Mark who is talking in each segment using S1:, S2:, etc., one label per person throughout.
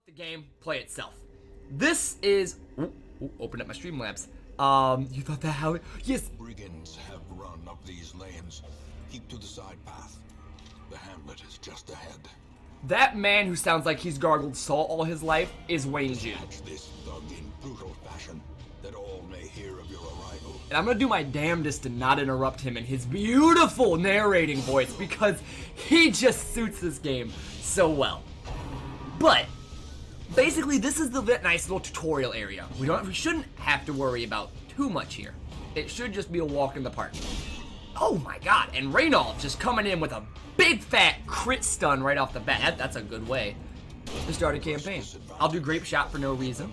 S1: the gameplay itself. This is open up my Streamlabs. You thought that how? Yes.
S2: Brigands have run up these lanes. Keep to the side path. The hamlet is just ahead.
S1: That man who sounds like he's gargled salt all his life is Wayne June.
S2: Catch this thug in brutal fashion, that all may hear of your arrival.
S1: And I'm gonna do my damnedest to not interrupt him in his beautiful narrating voice because he just suits this game so well. But basically, this is the nice little tutorial area. We shouldn't have to worry about too much here. It should just be a walk in the park. Oh my god, and Reynold just coming in with a big fat crit stun right off the bat. That's a good way to start a campaign. I'll do grape shot for no reason.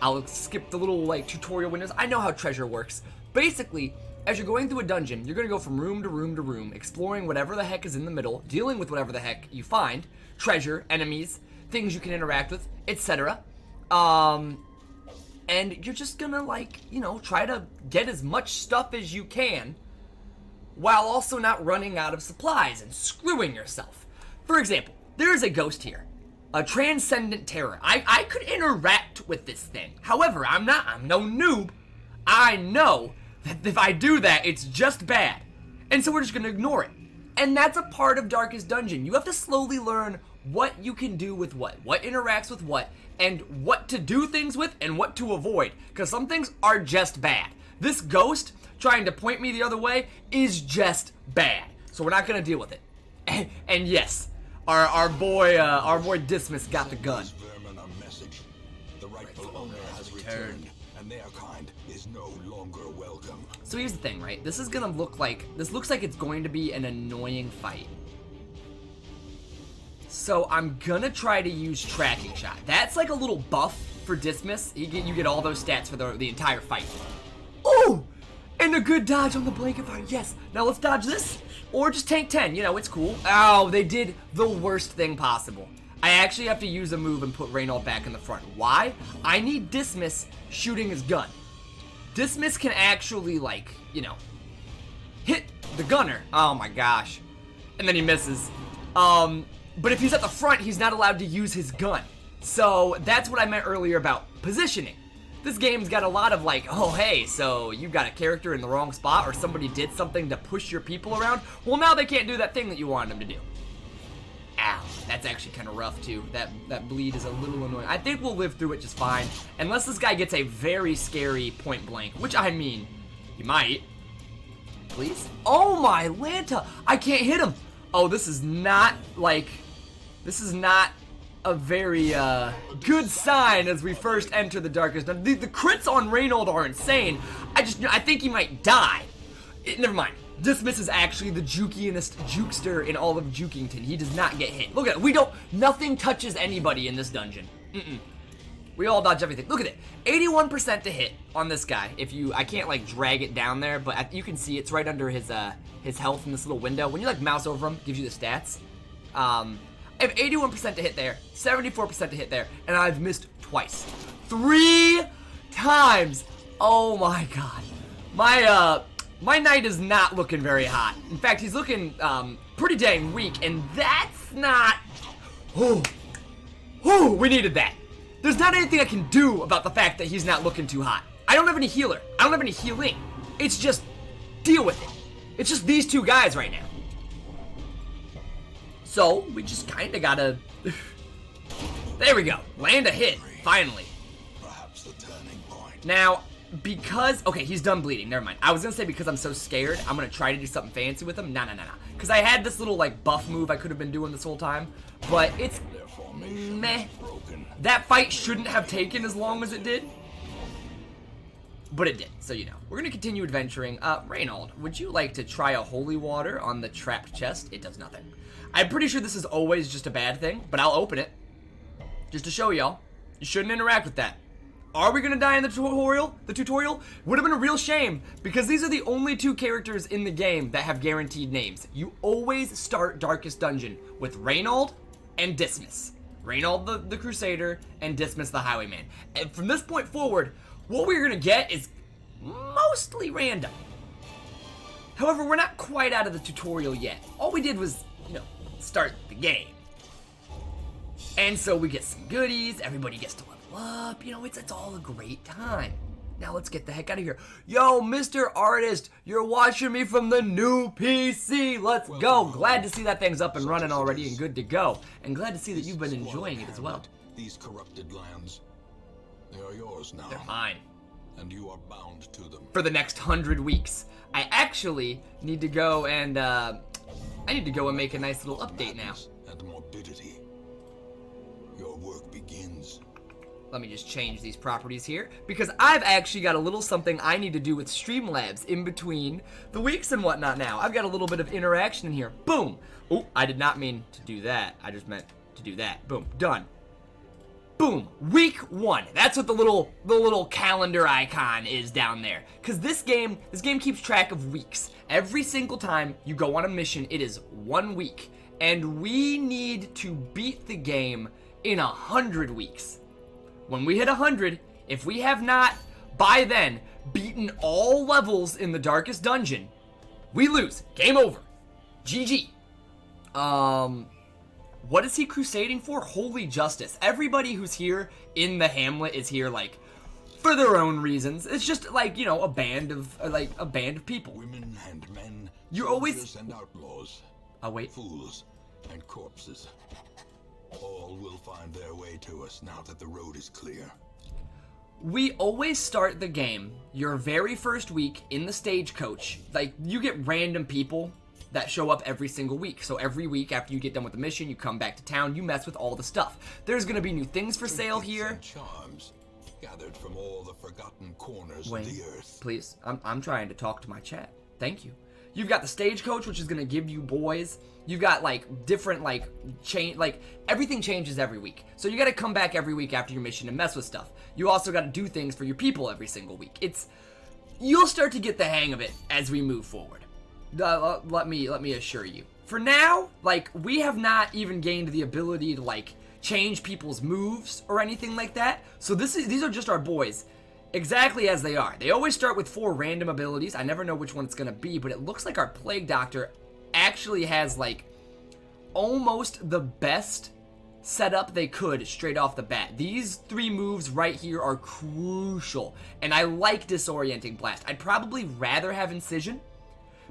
S1: I'll skip the little like tutorial windows. I know how treasure works. Basically, as you're going through a dungeon, you're gonna go from room to room to room, exploring whatever the heck is in the middle, dealing with whatever the heck you find, treasure, enemies, things you can interact with, etc. And you're just gonna like, you know, try to get as much stuff as you can while also not running out of supplies and screwing yourself. For example, there is a ghost here, a transcendent terror. I could interact with this thing. However, I'm no noob. I know that if I do that, it's just bad. And so we're just gonna ignore it. And that's a part of Darkest Dungeon. You have to slowly learn what you can do with what interacts with what, and what to do things with and what to avoid. Because some things are just bad. This ghost trying to point me the other way is just bad. So we're not gonna deal with it. And yes, our boy Dismas got the gun.
S2: Vermin a message. The rightful owner has returned, and their kind is no longer welcome.
S1: So here's the thing, right? This looks like it's going to be an annoying fight. So I'm gonna try to use tracking shot. That's like a little buff for Dismas. You get all those stats for the entire fight. Oh! And a good dodge on the blanket fire. Yes. Now let's dodge this. Or just tank 10. You know, it's cool. Oh, they did the worst thing possible. I actually have to use a move and put Reynold back in the front. Why? I need Dismas shooting his gun. Dismas can actually, like, you know, hit the gunner. Oh my gosh. And then he misses. But if he's at the front, he's not allowed to use his gun. So that's what I meant earlier about positioning. This game's got a lot of like, oh hey, so you got a character in the wrong spot or somebody did something to push your people around. Well, now they can't do that thing that you wanted them to do. Ow, that's actually kind of rough too. That bleed is a little annoying. I think we'll live through it just fine. Unless this guy gets a very scary point blank, which I mean, he might. Please? Oh my Lanta, I can't hit him. Oh, this is not a very good sign as we first enter the Darkest Dungeon. The crits on Reynold are insane. I think he might die. Never mind. Dismas is actually the jukiest jukester in all of Jukington. He does not get hit. Look at it. Nothing touches anybody in this dungeon. We all dodge everything. Look at it. 81% to hit on this guy. I can't like drag it down there, but you can see it's right under his health in this little window. When you like mouse over him, it gives you the stats. I have 81% to hit there, 74% to hit there, and I've missed twice. 3 times! Oh my god. My knight is not looking very hot. In fact, he's looking pretty dang weak, and that's not... we needed that. There's not anything I can do about the fact that he's not looking too hot. I don't have any healer. I don't have any healing. It's just, deal with it. It's just these two guys right now. So, we just kind of gotta... There we go. Land a hit. Finally.
S2: Perhaps the turning point.
S1: Now, because... Okay, he's done bleeding. Never mind. I was gonna say because I'm so scared, I'm gonna try to do something fancy with him. Nah. Because I had this little, like, buff move I could have been doing this whole time. But it's... meh. That fight shouldn't have taken as long as it did. But it did, so you know. We're gonna continue adventuring. Reynold, would you like to try a holy water on the trapped chest? It does nothing. I'm pretty sure this is always just a bad thing, but I'll open it. Just to show y'all. You shouldn't interact with that. Are we gonna die in the tutorial? The tutorial? Would have been a real shame, because these are the only 2 characters in the game that have guaranteed names. You always start Darkest Dungeon with Reynold and Dismas. Reynold the Crusader and Dismas the Highwayman. And from this point forward, what we're gonna get is mostly random. However, we're not quite out of the tutorial yet. All we did was, you know, start the game. And so we get some goodies, everybody gets to level up, you know, it's all a great time. Now let's get the heck out of here. Yo, Mr. Artist, you're watching me from the new PC. Let's go. Glad to see that thing's up and running already and good to go. And glad to see that you've been enjoying it as well.
S2: These corrupted lands, they are yours now.
S1: They're mine.
S2: And you are bound to them.
S1: For the next 100 weeks. I actually need to go and, make a nice little update now.
S2: And morbidity. Your work begins.
S1: Let me just change these properties here, because I've actually got a little something I need to do with Streamlabs in between the weeks and whatnot now. I've got a little bit of interaction in here. Boom. Oh, I did not mean to do that. I just meant to do that. Boom. Done. Boom. Week 1. That's what the little calendar icon is down there. Because this game keeps track of weeks. Every single time you go on a mission, it is 1 week. And we need to beat the game in 100 weeks. When we hit 100, if we have not, by then, beaten all levels in the darkest dungeon, we lose. Game over. GG. What is he crusading for? Holy justice. Everybody who's here in the hamlet is here, like, for their own reasons. It's just, like, you know, a band of people.
S2: Women and men,
S1: You're always...
S2: soldiers and outlaws.
S1: Oh, wait.
S2: Fools and corpses. All will find their way to us now that the road is clear.
S1: We always start the game, your very first week, in the stagecoach. Like, you get random people that show up every single week. So every week after you get done with the mission, you come back to town, you mess with all the stuff. There's gonna be new things for sale here.
S2: And charms gathered from all the forgotten corners
S1: Wayne,
S2: of the earth.
S1: Please, I'm trying to talk to my chat. Thank you. You've got the stagecoach, which is gonna give you boys. You've got like different everything changes every week. So you gotta come back every week after your mission and mess with stuff. You also gotta do things for your people every single week. You'll start to get the hang of it as we move forward. Let me assure you. For now, like, we have not even gained the ability to like change people's moves or anything like that. So these are just our boys. Exactly as they are. They always start with 4 random abilities. I never know which one it's gonna be, but it looks like our Plague Doctor actually has like almost the best setup they could straight off the bat. These 3 moves right here are crucial, and I like Disorienting Blast. I'd probably rather have Incision,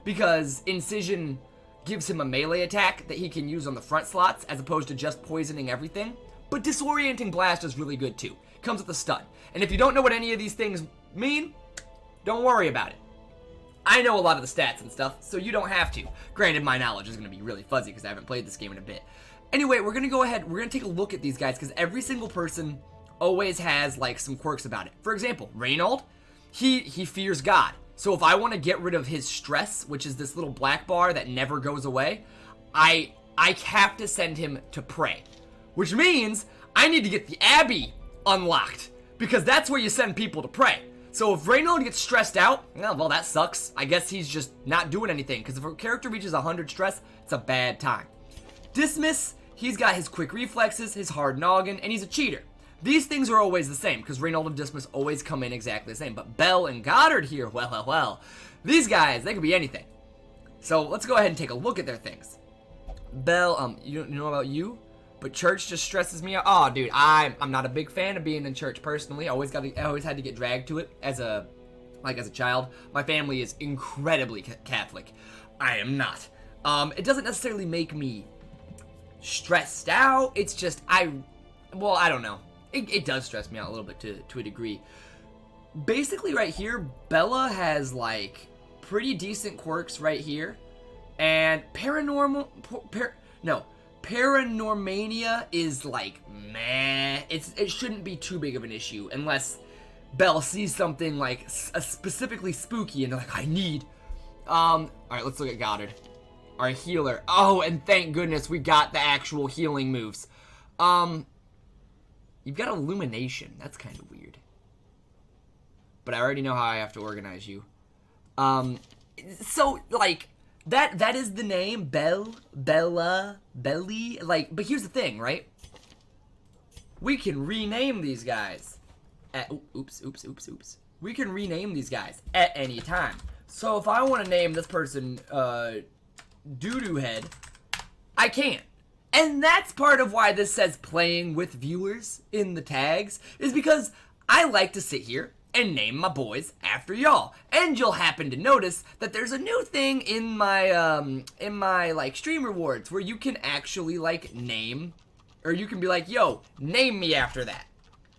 S1: because Incision gives him a melee attack that he can use on the front slots as opposed to just poisoning everything. But Disorienting Blast is really good too. Comes with a stun. And if you don't know what any of these things mean, don't worry about it. I know a lot of the stats and stuff, so you don't have to. Granted, my knowledge is going to be really fuzzy because I haven't played this game in a bit. Anyway, we're going to go ahead, we're going to take a look at these guys because every single person always has like some quirks about it. For example, Reynold, he fears God. So if I want to get rid of his stress, which is this little black bar that never goes away, I have to send him to pray. Which means I need to get the Abbey unlocked, because that's where you send people to pray. So if Reynold gets stressed out, well, that sucks. I guess he's just not doing anything, because if a character reaches 100 stress, it's a bad time. Dismiss, he's got his quick reflexes, his hard noggin, and he's a cheater. These things are always the same, because Reynold and Dismiss always come in exactly the same. But Bell and Goddard here, well, these guys, they could be anything. So let's go ahead and take a look at their things. Bell, you know about you? But church just stresses me out. Oh, dude, I'm not a big fan of being in church personally. I always had to get dragged to it as a child. My family is incredibly Catholic. I am not. It doesn't necessarily make me stressed out. It's just I don't know. It does stress me out a little bit to a degree. Basically, right here, Bella has like pretty decent quirks right here, and Paranormania is like, meh. It shouldn't be too big of an issue unless Belle sees something like specifically spooky and they're like, I need. Alright, let's look at Goddard. Our healer. Oh, and thank goodness we got the actual healing moves. You've got Illumination. That's kind of weird. But I already know how I have to organize you. So, like, that is the name, Bella, Belly, like, but here's the thing, right? We can rename these guys oops. We can rename these guys at any time. So if I want to name this person, Doo-Doo Head, I can. And that's part of why this says playing with viewers in the tags, is because I like to sit here and name my boys after y'all. And you'll happen to notice that there's a new thing in my like stream rewards where you can actually like name, or you can be like, yo, name me after that.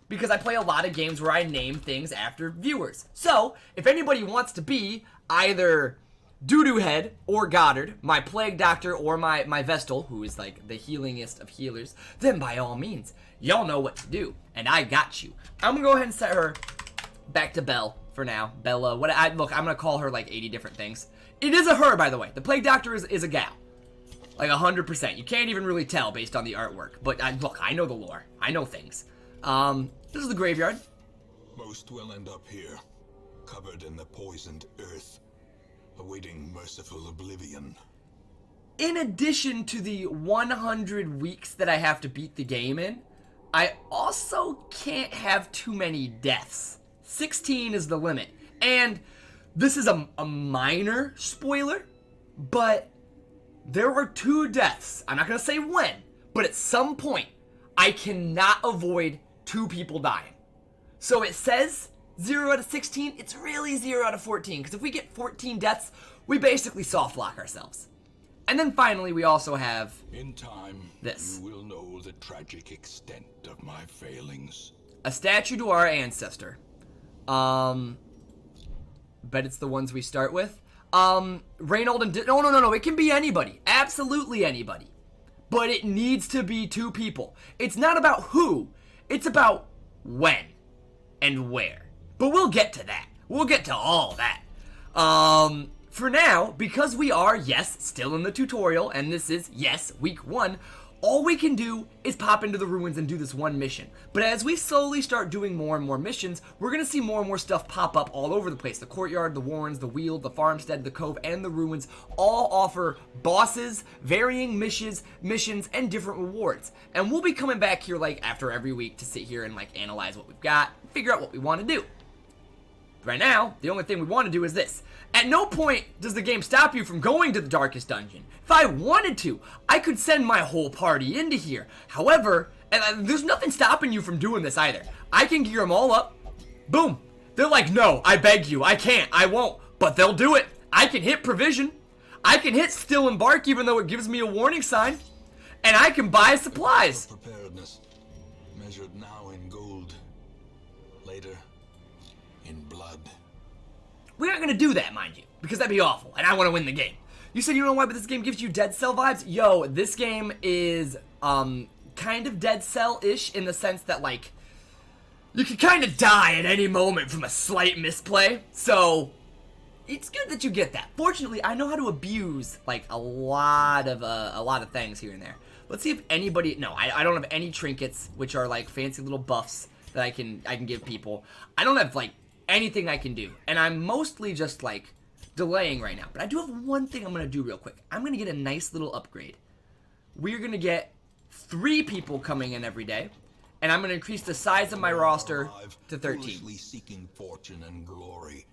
S1: Because I play a lot of games where I name things after viewers. So, if anybody wants to be either Doo-Doo Head or Goddard, my Plague Doctor or my Vestal, who is like the healingest of healers, then by all means, y'all know what to do. And I got you. I'm gonna go ahead and set her back to Belle for now. Bella, look, I'm gonna call her like 80 different things. It is a her, by the way. The Plague Doctor is a gal. Like 100%. You can't even really tell based on the artwork. But look, I know the lore. I know things. This is the graveyard.
S2: Most will end up here, covered in the poisoned earth, awaiting merciful oblivion.
S1: In addition to the 100 weeks that I have to beat the game in, I also can't have too many deaths. 16 is the limit. And this is a minor spoiler, but there are 2 deaths. I'm not going to say when, but at some point, I cannot avoid 2 people dying. So it says 0 out of 16. It's really 0 out of 14. Because if we get 14 deaths, we basically soft lock ourselves. And then finally, we also have
S2: in time,
S1: this.
S2: You will know the tragic extent of my failings.
S1: A statue to our ancestor. Bet it's the ones we start with. Reynold and... No. It can be anybody. Absolutely anybody. But it needs to be 2 people. It's not about who. It's about when and where. But we'll get to that. We'll get to all that. For now, because we are, yes, still in the tutorial, and this is, yes, week 1, all we can do is pop into the ruins and do this one mission. But as we slowly start doing more and more missions, we're going to see more and more stuff pop up all over the place. The courtyard, the warrens, the weald, the farmstead, the cove, and the ruins all offer bosses, varying missions, and different rewards. And we'll be coming back here like after every week to sit here and like analyze what we've got, figure out what we want to do. Right now, the only thing we want to do is this. At no point does the game stop you from going to the darkest dungeon. If I wanted to, I could send my whole party into here. However, and there's nothing stopping you from doing this either. I can gear them all up. Boom. They're like, no, I beg you. I can't. I won't. But they'll do it. I can hit provision. I can hit still embark even though it gives me a warning sign. And I can buy supplies.
S2: Preparedness, measured now in gold, later in blood.
S1: We aren't going to do that, mind you, because that'd be awful, and I want to win the game. You said you don't know why, but this game gives you Dead Cell vibes? Yo, this game is, kind of Dead Cell-ish in the sense that, like, you can kind of die at any moment from a slight misplay, so it's good that you get that. Fortunately, I know how to abuse, like, a lot of things here and there. Let's see if anybody, no, I don't have any trinkets, which are, like, fancy little buffs that I can give people. I don't have, like, anything I can do, and I'm mostly just like delaying right now, but I do have one thing I'm gonna do real quick. I'm gonna get a nice little upgrade. We're gonna get 3 people coming in every day, and I'm gonna increase the size of my roster to 13.
S2: Seeking fortune and glory.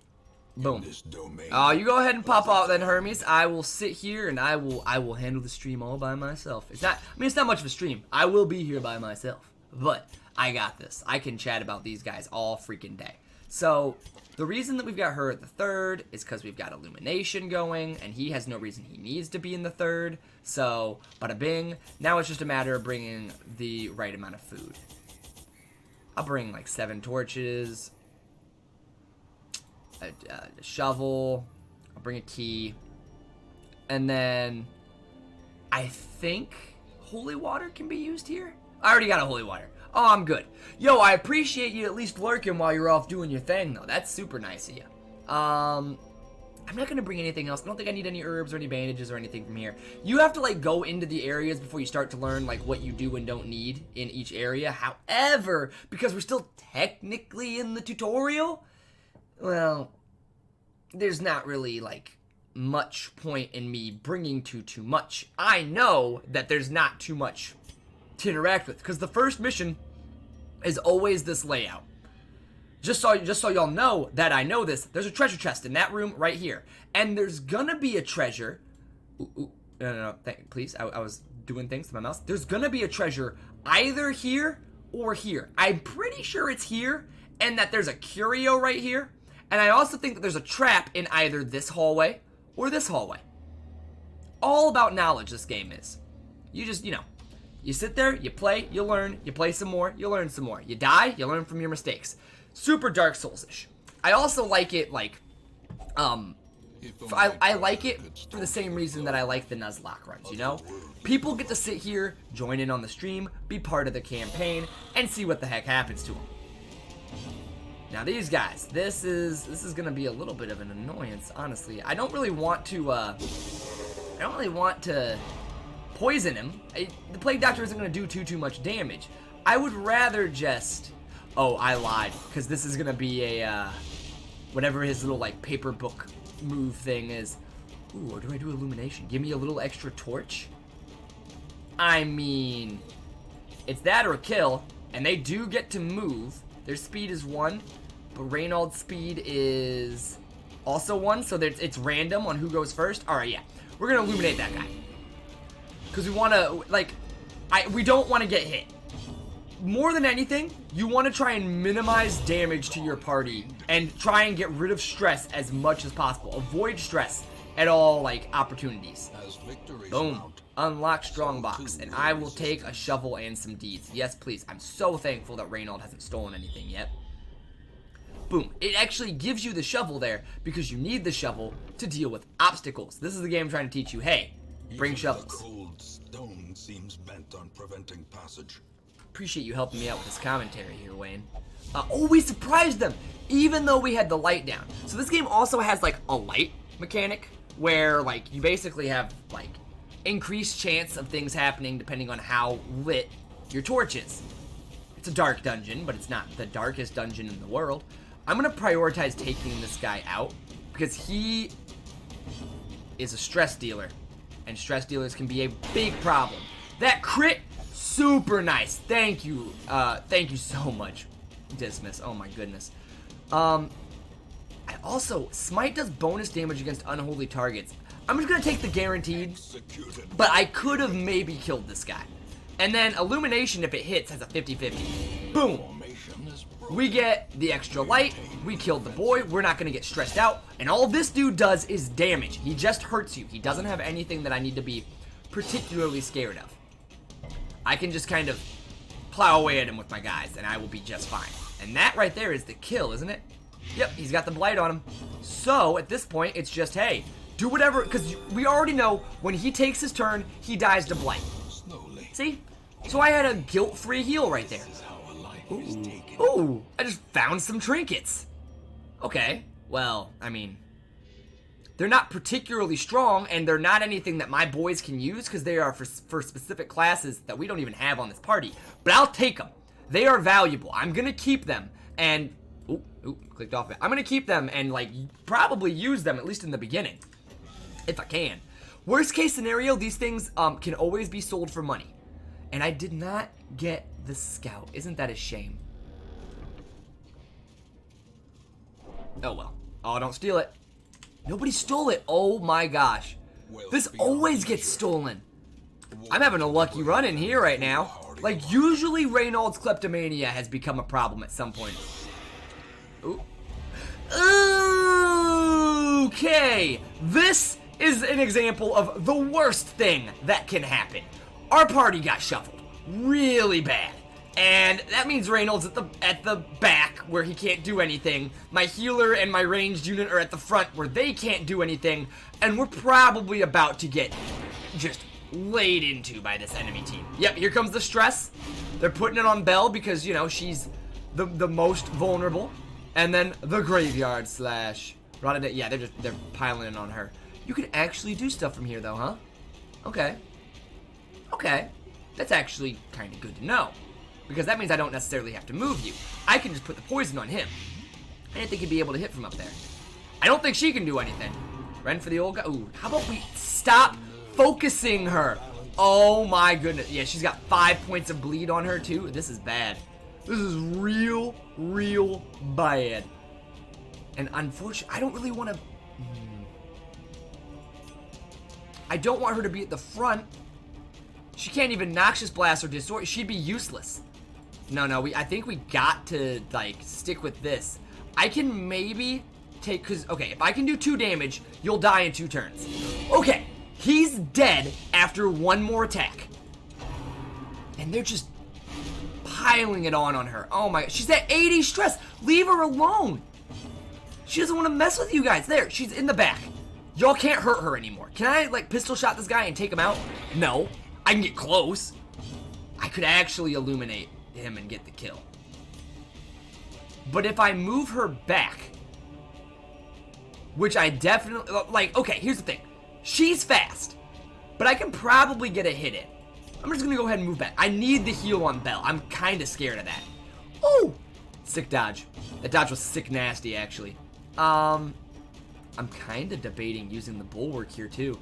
S1: Boom.
S2: This domain.
S1: Oh, you go ahead and pop out then, Hermes. I will sit here and I will handle the stream all by myself. It's not much of a stream. I will be here by myself, but I got this. I can chat about these guys all freaking day. So, the reason that we've got her at the 3rd is because we've got Illumination going, and he has no reason he needs to be in the 3rd. So, bada bing. Now it's just a matter of bringing the right amount of food. I'll bring like 7 torches, a shovel, I'll bring a key, and then I think holy water can be used here? I already got a holy water. Oh, I'm good. Yo, I appreciate you at least lurking while you're off doing your thing, though. That's super nice of you. I'm not going to bring anything else. I don't think I need any herbs or any bandages or anything from here. You have to, like, go into the areas before you start to learn, like, what you do and don't need in each area. However, because we're still technically in the tutorial, well, there's not really, like, much point in me bringing too much. I know that there's not too much to interact with, because the first mission is always this layout. Just so y'all know that I know this, there's a treasure chest in that room right here, and there's gonna be a treasure. No, please. I was doing things with my mouse. There's gonna be a treasure either here or here. I'm pretty sure it's here, and that there's a curio right here. And I also think that there's a trap in either this hallway or this hallway. All about knowledge, this game is. You just, you know, you sit there, you play, you learn, you play some more, you learn some more. You die, you learn from your mistakes. Super Dark Souls-ish. I also like it, like, I like it for the same reason that I like the Nuzlocke runs, you know? People get to sit here, join in on the stream, be part of the campaign, and see what the heck happens to them. Now these guys, this is gonna be a little bit of an annoyance, honestly. I don't really want to poison him. The Plague Doctor isn't gonna do too much damage. I would rather just, oh, I lied, because this is gonna be a, whatever his little, like, paper book move thing is. Ooh, or do I do illumination? Give me a little extra torch? I mean, it's that or a kill, and they do get to move. Their speed is 1, but Reynald's speed is also 1, so that it's random on who goes first. Alright, yeah. We're gonna illuminate that guy. Because we wanna, like, we don't want to get hit. More than anything, you want to try and minimize damage to your party and try and get rid of stress as much as possible. Avoid stress at all, like, opportunities. Boom. Unlock strongbox, and I will take a shovel and some deeds. Yes, please. I'm so thankful that Reynald hasn't stolen anything yet. Boom. It actually gives you the shovel there because you need the shovel to deal with obstacles. This is the game trying to teach you, hey, bring shovels.
S2: The cold stone seems bent on preventing passage.
S1: Appreciate you helping me out with this commentary here, Wayne. Oh, we surprised them, even though we had the light down. So this game also has, like, a light mechanic where, like, you basically have, like, increased chance of things happening depending on how lit your torch is. It's a dark dungeon, but it's not the darkest dungeon in the world. I'm gonna prioritize taking this guy out because he is a stress dealer, and stress dealers can be a big problem. That crit, super nice. Thank you so much, Dismiss. Oh my goodness. I also, Smite does bonus damage against unholy targets. I'm just gonna take the guaranteed, but I could have maybe killed this guy. And then Illumination, if it hits, has a 50-50. Boom! We get the extra light, we killed the boy, we're not gonna get stressed out, and all this dude does is damage. He just hurts you. He doesn't have anything that I need to be particularly scared of. I can just kind of plow away at him with my guys, and I will be just fine. And that right there is the kill, isn't it? Yep, he's got the blight on him. So, at this point, it's just, hey, do whatever, because we already know when he takes his turn, he dies to blight. See? So I had a guilt-free heal right there. Ooh, I just found some trinkets. Okay, well, I mean, they're not particularly strong, and they're not anything that my boys can use, because they are for specific classes that we don't even have on this party. But I'll take them. They are valuable. I'm going to keep them, and... Ooh, clicked off it. I'm going to keep them and, like, probably use them, at least in the beginning. If I can. Worst case scenario, these things can always be sold for money. And I did not get the scout. Isn't that a shame? Oh, well. Oh, don't steal it. Nobody stole it. Oh, my gosh. This always gets stolen. I'm having a lucky run in here right now. Like, usually Reynald's kleptomania has become a problem at some point. Ooh. Okay. This is an example of the worst thing that can happen. Our party got shuffled really bad, and that means Reynolds at the back where he can't do anything. My healer and my ranged unit are at the front where they can't do anything, and we're probably about to get just laid into by this enemy team. Yep, here comes the stress. They're putting it on Belle because, you know, she's the most vulnerable, and then the graveyard slash. Yeah, they're piling in on her. You can actually do stuff from here, though, huh? Okay. Okay. That's actually kind of good to know. Because that means I don't necessarily have to move you. I can just put the poison on him. I didn't think he'd be able to hit from up there. I don't think she can do anything. Run for the old guy. Ooh, how about we stop focusing her? Oh my goodness. Yeah, she's got 5 points of bleed on her, too. This is bad. This is real bad. And unfortunately, I don't really want to... I don't want her to be at the front. She can't even Noxious Blast or Distort. She'd be useless. No, I think we got to, like, stick with this. I can maybe take, because, okay, if I can do 2 damage, you'll die in 2 turns. Okay, he's dead after 1 more attack. And they're just piling it on her. Oh my, she's at 80 stress. Leave her alone. She doesn't want to mess with you guys. There, she's in the back. Y'all can't hurt her anymore. Can I, like, pistol shot this guy and take him out? No. I can get close. I could actually illuminate him and get the kill. But if I move her back, which I definitely, like, okay, here's the thing. She's fast, but I can probably get a hit in. I'm just gonna go ahead and move back. I need the heal on Belle. I'm kind of scared of that. Oh, sick dodge. That dodge was sick nasty, actually. I'm kind of debating using the bulwark here too,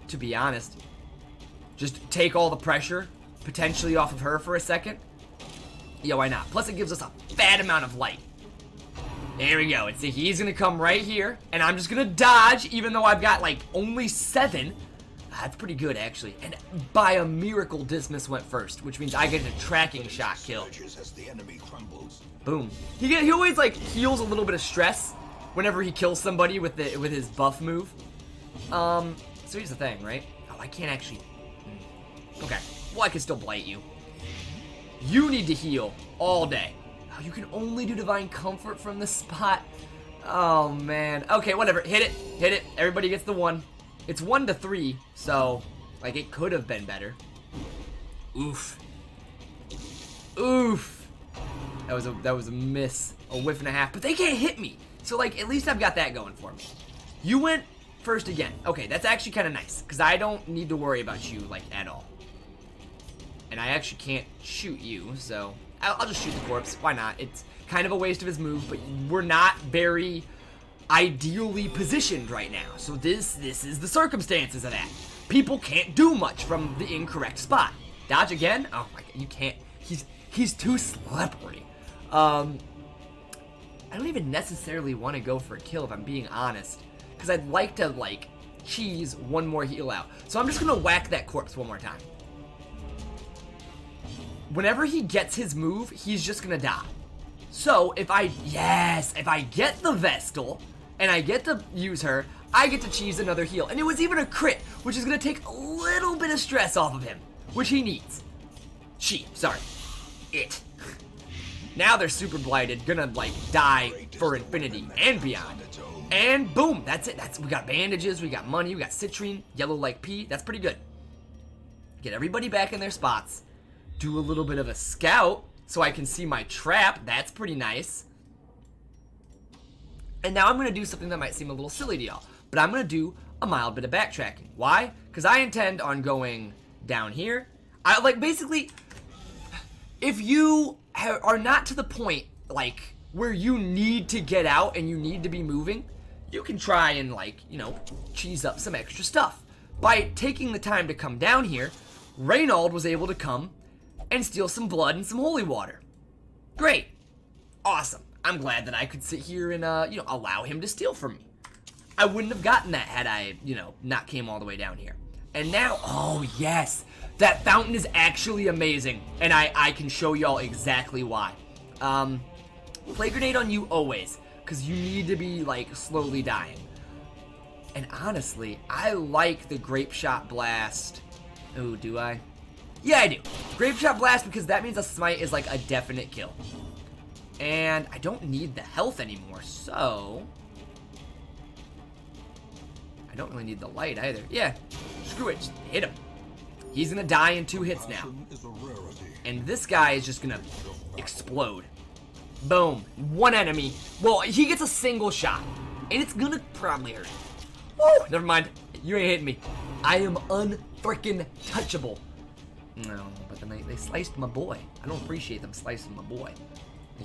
S1: to be honest. Just take all the pressure, potentially off of her for a second. Yeah, why not? Plus it gives us a fat amount of light. There we go. And see, he's gonna come right here, and I'm just gonna dodge, even though I've got like only 7. That's pretty good, actually. And by a miracle, Dismiss went first, which means I get a tracking shot kill. Boom. He always like heals a little bit of stress whenever he kills somebody with his buff move. So here's the thing, right? Oh, I can't actually. Okay. Well, I can still blight you. You need to heal all day. Oh, you can only do Divine Comfort from the spot. Oh man. Okay, whatever. Hit it. Hit it. Everybody gets the 1. It's 1 to 3, so like it could have been better. Oof. Oof. That was a miss, a whiff and a half. But they can't hit me, so like at least I've got that going for me. You went first again. Okay, that's actually kind of nice because I don't need to worry about you like at all. And I actually can't shoot you, so I'll just shoot the corpse. Why not? It's kind of a waste of his move, but we're not very ideally positioned right now. So this is the circumstances of that. People can't do much from the incorrect spot. Dodge again? Oh my god, you can't. He's too slippery. I don't even necessarily want to go for a kill if I'm being honest, because I'd like to like cheese 1 more heal out. So I'm just gonna whack that corpse 1 more time. Whenever he gets his move, he's just gonna die. So if I get the Vestal and I get to use her, I get to cheese another heal. And it was even a crit, which is gonna take a little bit of stress off of him, which he needs. It. Now they're super blighted, gonna like die for infinity and beyond. And boom, that's it. We got bandages, we got money, we got citrine, yellow like pea. That's pretty good. Get everybody back in their spots. Do a little bit of a scout so I can see my trap. That's pretty nice. And now I'm going to do something that might seem a little silly to y'all, but I'm going to do a mild bit of backtracking. Why? Because I intend on going down here. Basically, if you are not to the point, like, where you need to get out and you need to be moving, you can try and, like, you know, cheese up some extra stuff. By taking the time to come down here, Reynald was able to come and steal some blood and some holy water. Great. Awesome. I'm glad that I could sit here and, you know, allow him to steal from me. I wouldn't have gotten that had I, you know, not came all the way down here. And now, oh yes, that fountain is actually amazing. And I can show y'all exactly why. Play grenade on you always, because you need to be, like, slowly dying. And honestly, I like the grape shot blast. Oh, do I? Yeah, I do. Grape shot blast because that means a smite is like a definite kill. And I don't need the health anymore, so I don't really need the light either. Yeah, screw it, just hit him. He's gonna die in 2 hits now. And this guy is just gonna explode. Boom, 1 enemy. Well, he gets a single shot, and it's gonna probably hurt. Woo, never mind, you ain't hitting me. I am unfrickin' touchable. No, but then they sliced my boy. I don't appreciate them slicing my boy.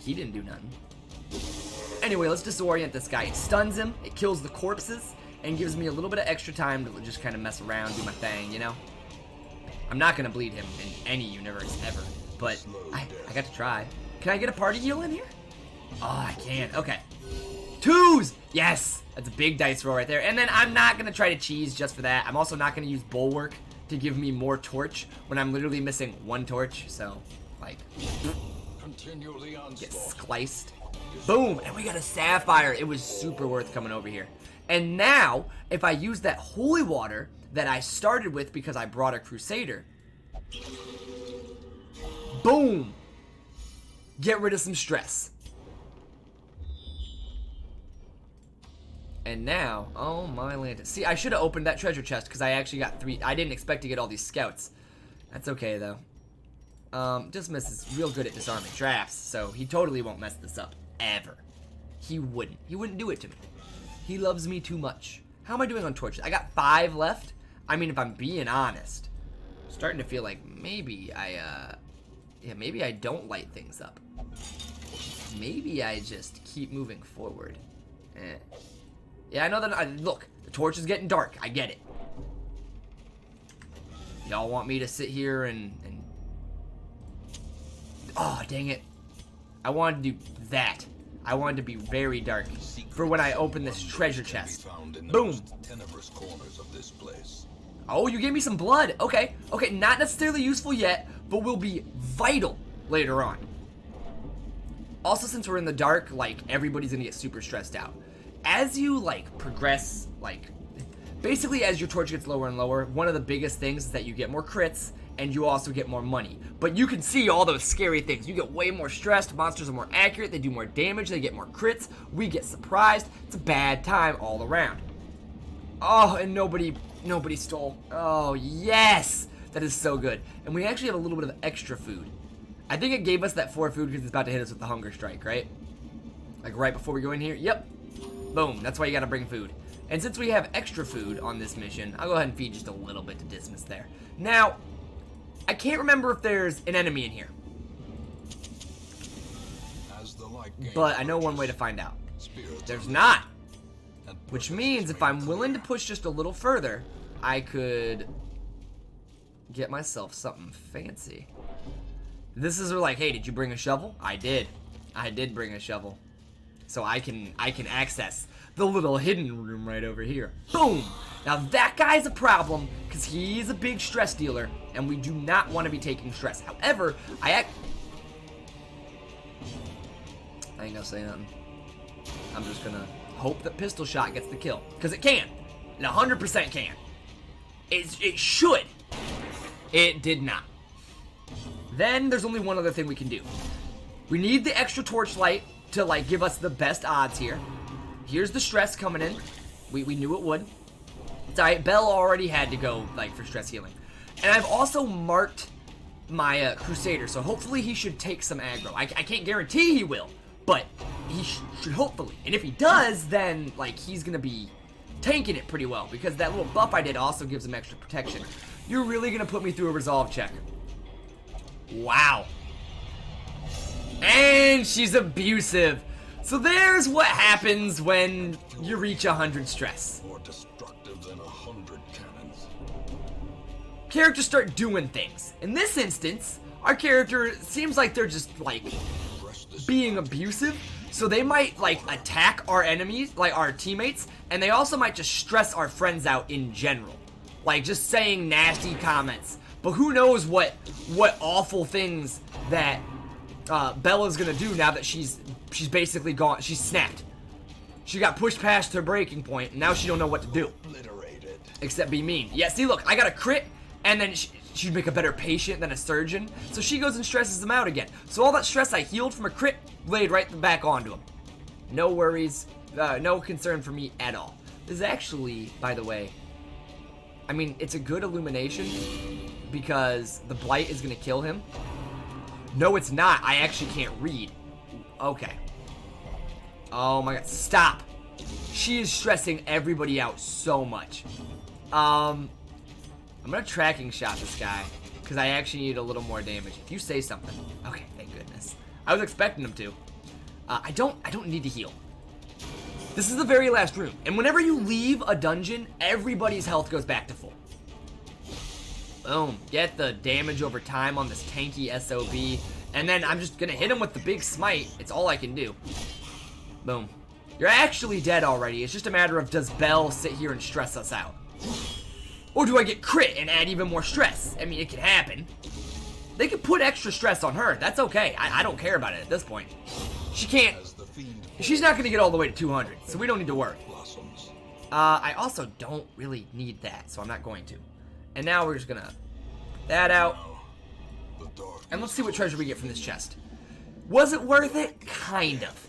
S1: He didn't do nothing. Anyway, let's disorient this guy. It stuns him, it kills the corpses, and gives me a little bit of extra time to just kind of mess around, do my thing, you know? I'm not going to bleed him in any universe ever, but I got to try. Can I get a party heal in here? Oh, I can. Okay. 2s! Yes! That's a big dice roll right there. And then I'm not going to try to cheese just for that. I'm also not going to use Bulwark to give me more torch when I'm literally missing 1 torch. So, like,
S2: Continue the
S1: get
S2: onslaught.
S1: spliced. Boom, and we got a sapphire. It was super worth coming over here. And now, if I use that holy water that I started with because I brought a crusader, boom, get rid of some stress. And now, oh my land. See, I should have opened that treasure chest because I actually got 3. I didn't expect to get all these scouts. That's okay though. Dismas is real good at disarming traps, so he totally won't mess this up. Ever. He wouldn't. He wouldn't do it to me. He loves me too much. How am I doing on torches? I got 5 left. I mean, if I'm being honest, I'm starting to feel like maybe maybe I don't light things up. Maybe I just keep moving forward. Yeah, I know that. Look, the torch is getting dark. I get it. Y'all want me to sit here and... Oh, dang it. I wanted to do that. I wanted to be very dark for when I open this treasure chest. Boom.
S2: Tenebrous corners of this place.
S1: Oh, you gave me some blood. Okay. Okay, not necessarily useful yet, but will be vital later on. Also, since we're in the dark, like, everybody's gonna get super stressed out. As you, like, progress, like, basically as your torch gets lower and lower, one of the biggest things is that you get more crits, and you also get more money. But you can see all those scary things. You get way more stressed, monsters are more accurate, they do more damage, they get more crits, we get surprised. It's a bad time all around. Oh, and nobody stole. Oh, yes! That is so good. And we actually have a little bit of extra food. I think it gave us that 4 food because it's about to hit us with the hunger strike, right? Like right before we go in here? Yep. Boom, that's why you gotta bring food. And since we have extra food on this mission, I'll go ahead and feed just a little bit to Dismas there. Now, I can't remember if there's an enemy in here.
S2: As the light
S1: But I know one way to find out. There's not. Which means if I'm willing to push just a little further, I could get myself something fancy. This is like, hey, did you bring a shovel? I did. I did bring a shovel. So I can access the little hidden room right over here. Boom! Now that guy's a problem because he's a big stress dealer and we do not want to be taking stress. However, I ain't gonna say nothing. I'm just gonna hope that pistol shot gets the kill because it can. It 100% can. It should. It did not. Then there's only one other thing we can do. We need the extra torchlight to like give us the best odds here. Here's the stress coming in. We knew it would. It's alright. Bell already had to go like for stress healing. And I've also marked my Crusader, so hopefully he should take some aggro. I can't guarantee he will, but he should hopefully. And if he does, then like he's gonna be tanking it pretty well because that little buff I did also gives him extra protection. You're really gonna put me through a resolve check. Wow. And she's abusive. So there's what happens when you reach 100 stress.
S2: More destructive than 100 cannons.
S1: Characters start doing things. In this instance, our character seems like they're just like being abusive. So they might like attack our enemies, like our teammates, and they also might just stress our friends out in general. Like just saying nasty comments. But who knows what awful things that Bella's gonna do now that she's basically gone. She's snapped. She got pushed past her breaking point, and now she don't know what to do.
S2: Obliterated.
S1: Except be mean. Yeah, see, look, I got a crit, and then she'd make a better patient than a surgeon. So she goes and stresses them out again. So all that stress I healed from a crit laid right back onto him. No worries, no concern for me at all. This is actually, by the way, I mean, it's a good illumination because the blight is gonna kill him. No, it's not. I actually can't read. Okay. Oh my god. Stop. She is stressing everybody out so much. I'm gonna tracking shot this guy because I actually need a little more damage. If you say something. Okay, thank goodness. I was expecting him to. I don't need to heal. This is the very last room. And whenever you leave a dungeon, everybody's health goes back to full. Boom. Get the damage over time on this tanky SOB. And then I'm just gonna hit him with the big smite. It's all I can do. Boom. You're actually dead already. It's just a matter of does Bell sit here and stress us out. Or do I get crit and add even more stress? I mean, it can happen. They can put extra stress on her. That's okay. I don't care about it at this point. She can't. She's not going to get all the way to 200, so we don't need to worry. I also don't really need that, so I'm not going to. And now we're just going to that out. And let's see what treasure we get from this chest. Was it worth it? Kind of.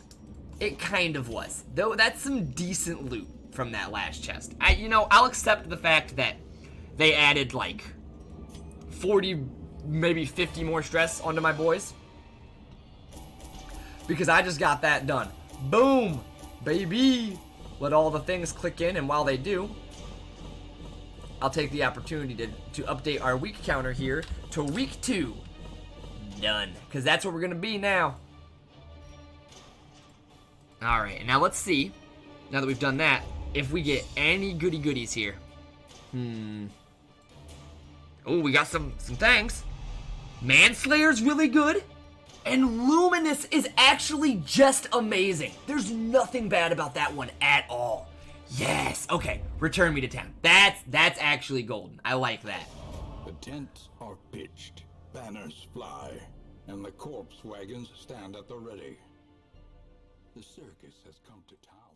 S1: It kind of was. Though that's some decent loot from that last chest. I'll accept the fact that they added like 40, maybe 50 more stress onto my boys. Because I just got that done. Boom, baby. Let all the things click in, and while they do, I'll take the opportunity to update our week counter here to week 2. Done. Because that's where we're going to be now. Alright, and now let's see, now that we've done that, if we get any goody goodies here. Oh, we got some things. Manslayer's really good. And Luminous is actually just amazing. There's nothing bad about that one at all. Yes. Okay, return me to town. That's actually golden. I like that.
S3: The tents are pitched, banners fly, and the corpse wagons stand at the ready. The circus has come to town.